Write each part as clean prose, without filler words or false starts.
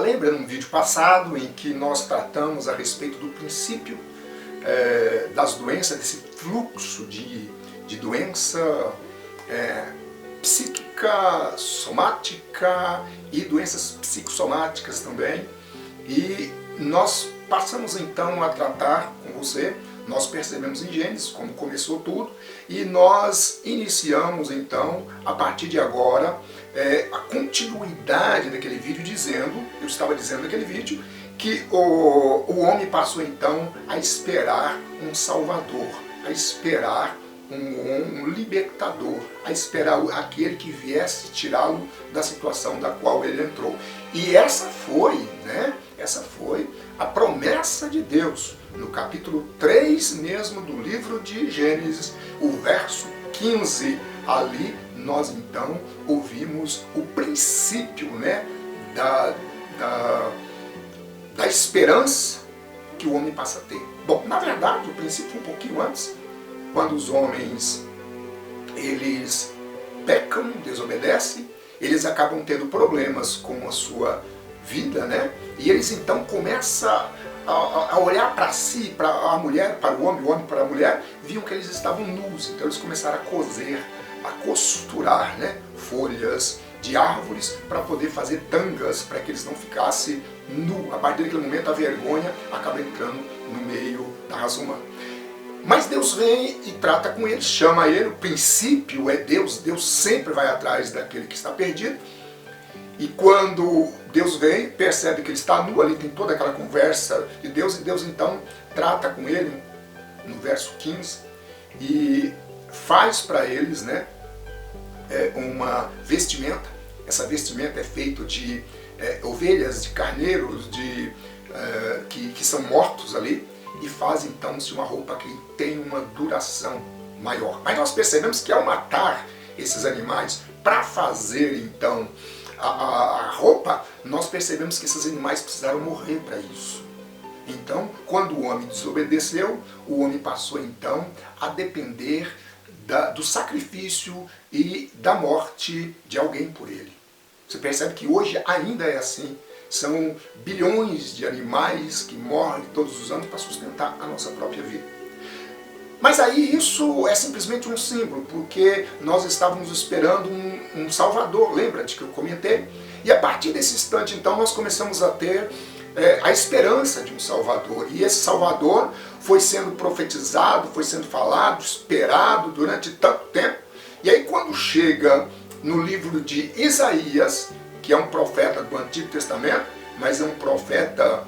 lembra num vídeo passado em que nós tratamos a respeito do princípio das doenças, desse fluxo de doença psíquica, somática e doenças psicossomáticas também. E nós passamos então a tratar com você, nós percebemos em Gênesis como começou tudo, e nós iniciamos então, a partir de agora, a continuidade daquele vídeo dizendo, eu estava dizendo naquele vídeo, que o homem passou então a esperar um Salvador, a esperar um libertador, a esperar aquele que viesse tirá-lo da situação da qual ele entrou. E essa foi a promessa de Deus, no capítulo 3 mesmo do livro de Gênesis, o verso 15. Ali nós então ouvimos o princípio da esperança que o homem passa a ter. Bom, na verdade, o princípio um pouquinho antes, quando os homens eles pecam, desobedecem, eles acabam tendo problemas com a sua vida, E eles então começam a olhar para si, para a mulher, para o homem para a mulher, viam que eles estavam nus, então eles começaram a coser, a costurar, folhas de árvores para poder fazer tangas, para que eles não ficassem nus. A partir daquele momento a vergonha acaba entrando no meio da raça humana. Mas Deus vem e trata com ele, chama ele, o princípio é Deus, Deus sempre vai atrás daquele que está perdido. E quando Deus vem, percebe que ele está nu, ali tem toda aquela conversa de Deus, e Deus então trata com ele, no verso 15, e faz para eles uma vestimenta. Essa vestimenta é feita de ovelhas, de carneiros, que são mortos ali, e faz então-se uma roupa que tem uma duração maior. Mas nós percebemos que ao matar esses animais, para fazer então a roupa, nós percebemos que esses animais precisaram morrer para isso. Então, quando o homem desobedeceu, o homem passou então a depender do sacrifício e da morte de alguém por ele. Você percebe que hoje ainda é assim. São bilhões de animais que morrem todos os anos para sustentar a nossa própria vida. Mas aí isso é simplesmente um símbolo, porque nós estávamos esperando um Salvador, lembra de que eu comentei? E a partir desse instante, então, nós começamos a ter a esperança de um Salvador. E esse Salvador foi sendo profetizado, foi sendo falado, esperado durante tanto tempo. E aí quando chega no livro de Isaías, que é um profeta do Antigo Testamento, mas é um profeta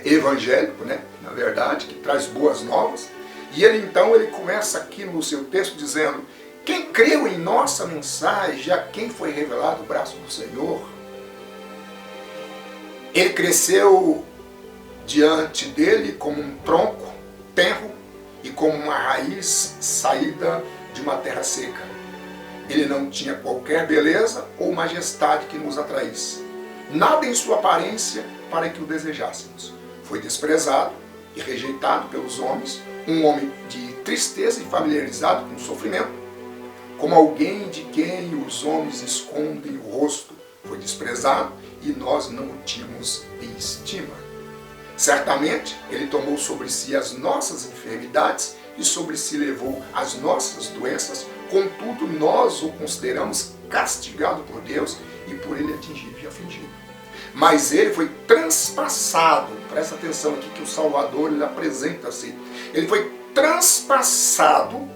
evangélico, na verdade, que traz boas novas. E ele começa aqui no seu texto dizendo: quem creu em nossa mensagem, a quem foi revelado o braço do Senhor? Ele cresceu diante dele como um tronco tenro e como uma raiz saída de uma terra seca. Ele não tinha qualquer beleza ou majestade que nos atraísse. Nada em sua aparência para que o desejássemos. Foi desprezado e rejeitado pelos homens, um homem de tristeza e familiarizado com o sofrimento, como alguém de quem os homens escondem o rosto. Foi desprezado e nós não o tínhamos em estima. Certamente, ele tomou sobre si as nossas enfermidades e sobre si levou as nossas doenças. Contudo, nós o consideramos castigado por Deus e por ele atingido e afligido. Mas ele foi transpassado, presta atenção aqui que o Salvador ele apresenta-se, ele foi transpassado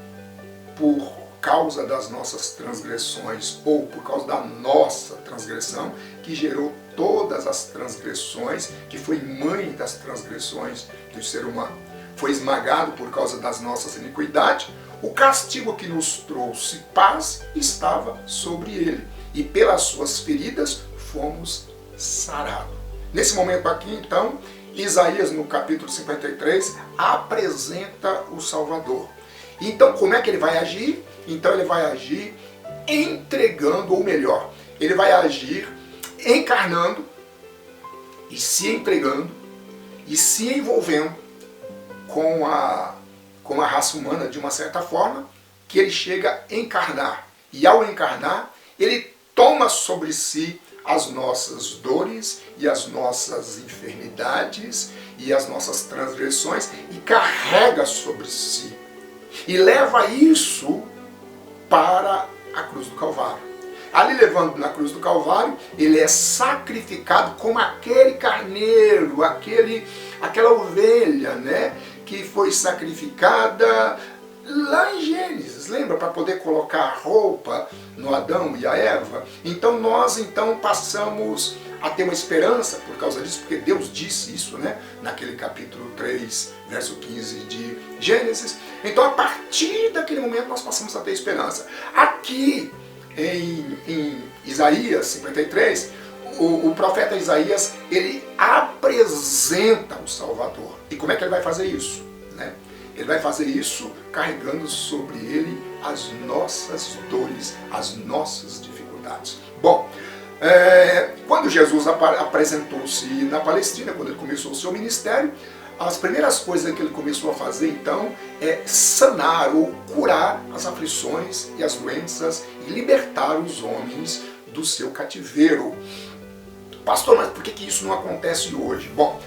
por causa das nossas transgressões, ou por causa da nossa transgressão, que gerou todas as transgressões, que foi mãe das transgressões do ser humano. Foi esmagado por causa das nossas iniquidades. O castigo que nos trouxe paz estava sobre ele, e pelas suas feridas fomos sarados. Nesse momento aqui, então, Isaías, no capítulo 53, apresenta o Salvador. Então, como é que ele vai agir? Então, ele vai agir entregando, ou melhor, ele vai agir encarnando e se entregando e se envolvendo com a raça humana de uma certa forma, que ele chega a encarnar. E ao encarnar, ele toma sobre si as nossas dores e as nossas enfermidades e as nossas transgressões e carrega sobre si. E leva isso para a cruz do Calvário. Ali levando na cruz do Calvário, ele é sacrificado como aquele carneiro, aquela ovelha, né, que foi sacrificada lá em Gênesis, lembra? Para poder colocar a roupa no Adão e a Eva. Então nós passamos a ter uma esperança por causa disso, porque Deus disse isso, né? Naquele capítulo 3, verso 15 de Gênesis. Então a partir daquele momento nós passamos a ter esperança. Aqui em Isaías 53, o profeta Isaías, ele apresenta o Salvador. E como é que ele vai fazer isso? Né? Ele vai fazer isso carregando sobre ele as nossas dores, as nossas dificuldades. Bom, quando Jesus apresentou-se na Palestina, quando ele começou o seu ministério, as primeiras coisas que ele começou a fazer, então, é sanar ou curar as aflições e as doenças e libertar os homens do seu cativeiro. Pastor, mas por que isso não acontece hoje? Bom,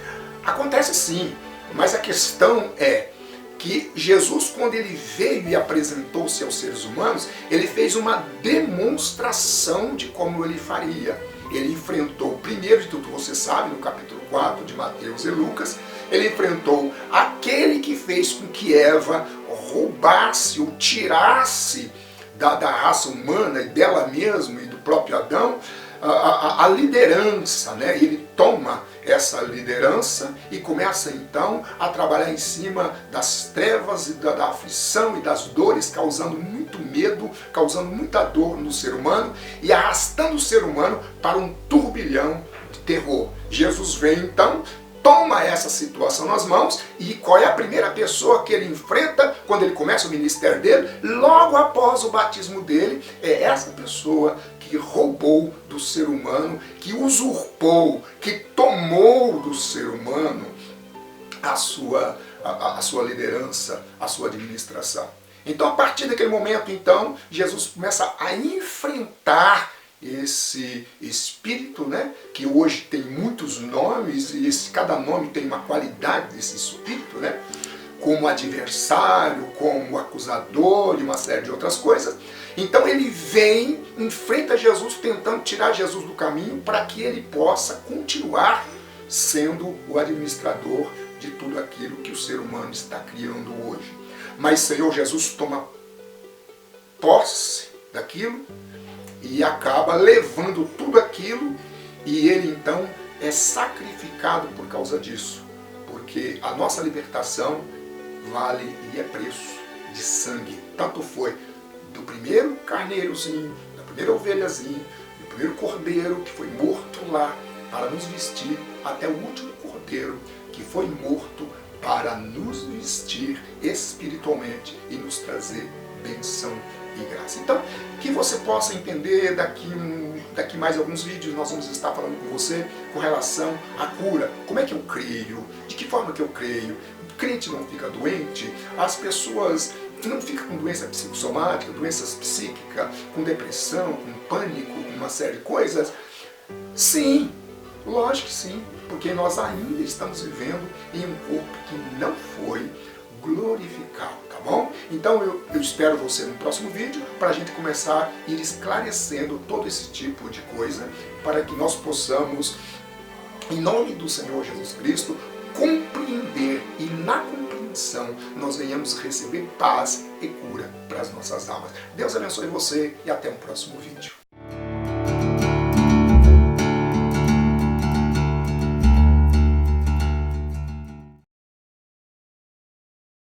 acontece sim, mas a questão é que Jesus, quando ele veio e apresentou-se aos seres humanos, ele fez uma demonstração de como ele faria. Ele enfrentou, primeiro de tudo, você sabe, no capítulo 4 de Mateus e Lucas, ele enfrentou aquele que fez com que Eva roubasse ou tirasse da raça humana e dela mesma e do próprio Adão a liderança, né? Ele toma essa liderança e começa então a trabalhar em cima das trevas e da aflição e das dores, causando muito medo, causando muita dor no ser humano e arrastando o ser humano para um turbilhão de terror. Jesus vem então, toma essa situação nas mãos e qual é a primeira pessoa que ele enfrenta quando ele começa o ministério dele? Logo após o batismo dele, é essa pessoa que roubou do ser humano, que usurpou, que tomou do ser humano a sua liderança, a sua administração. Então, a partir daquele momento, então, Jesus começa a enfrentar esse espírito, né, que hoje tem muitos nomes e cada nome tem uma qualidade desse espírito, né, como adversário, como acusador e uma série de outras coisas. Então ele vem, enfrenta Jesus, tentando tirar Jesus do caminho para que ele possa continuar sendo o administrador de tudo aquilo que o ser humano está criando hoje. Mas Senhor Jesus toma posse daquilo e acaba levando tudo aquilo e ele então é sacrificado por causa disso. Porque a nossa libertação vale e é preço de sangue. Tanto foi do primeiro carneirozinho, da primeira ovelhazinha, do primeiro cordeiro que foi morto lá para nos vestir, até o último cordeiro que foi morto para nos vestir espiritualmente e nos trazer bênção e graça. Então, que você possa entender daqui mais alguns vídeos, nós vamos estar falando com você com relação à cura. Como é que eu creio? De que forma que eu creio? O crente não fica doente? As pessoas não ficam com doença psicossomática, doenças psíquicas, com depressão, com pânico, com uma série de coisas? Sim, lógico que sim, porque nós ainda estamos vivendo em um corpo que não foi glorificado, tá bom? Então eu espero você no próximo vídeo para a gente começar a ir esclarecendo todo esse tipo de coisa para que nós possamos, em nome do Senhor Jesus Cristo, compreender e na compreensão nós venhamos receber paz e cura para as nossas almas. Deus abençoe você e até o próximo vídeo.